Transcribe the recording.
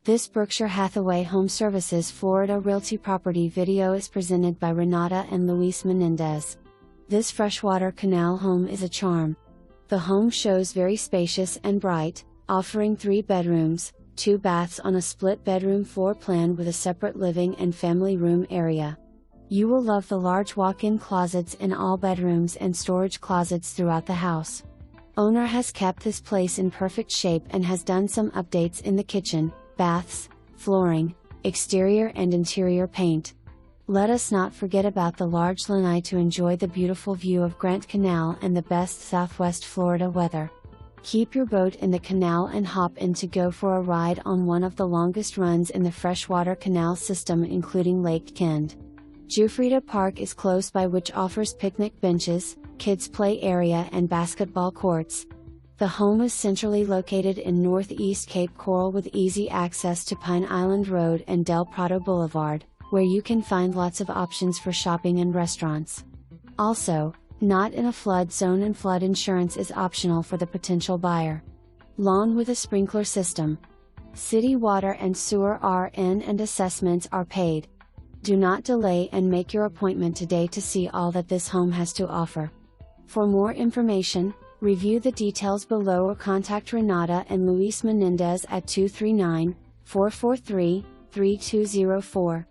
This Berkshire Hathaway HomeServices Florida Realty property video is presented by Renata and Luis Menendez. This freshwater canal home is a charm. The home shows very spacious and bright, offering 3 bedrooms, 2 baths on a split bedroom floor plan with a separate living and family room area. You will love the large walk-in closets in all bedrooms and storage closets throughout the house. Owner has kept this place in perfect shape and has done some updates in the kitchen, baths, flooring, exterior and interior paint. Let us not forget about the large lanai to enjoy the beautiful view of Grant Canal and the best Southwest Florida weather. Keep your boat in the canal and hop in to go for a ride on one of the longest runs in the freshwater canal system, including Lake Kend. Giuffrida Park is close by, which offers picnic benches, kids play area and basketball courts. The home is centrally located in Northeast Cape Coral with easy access to Pine Island Road and Del Prado Boulevard, where you can find lots of options for shopping and restaurants. Also, not in a flood zone and flood insurance is optional for the potential buyer. Lawn with a sprinkler system. City water and sewer are in and assessments are paid. Do not delay and make your appointment today to see all that this home has to offer. For more information, review the details below or contact Renata and Luis Menendez at 239-443-3204.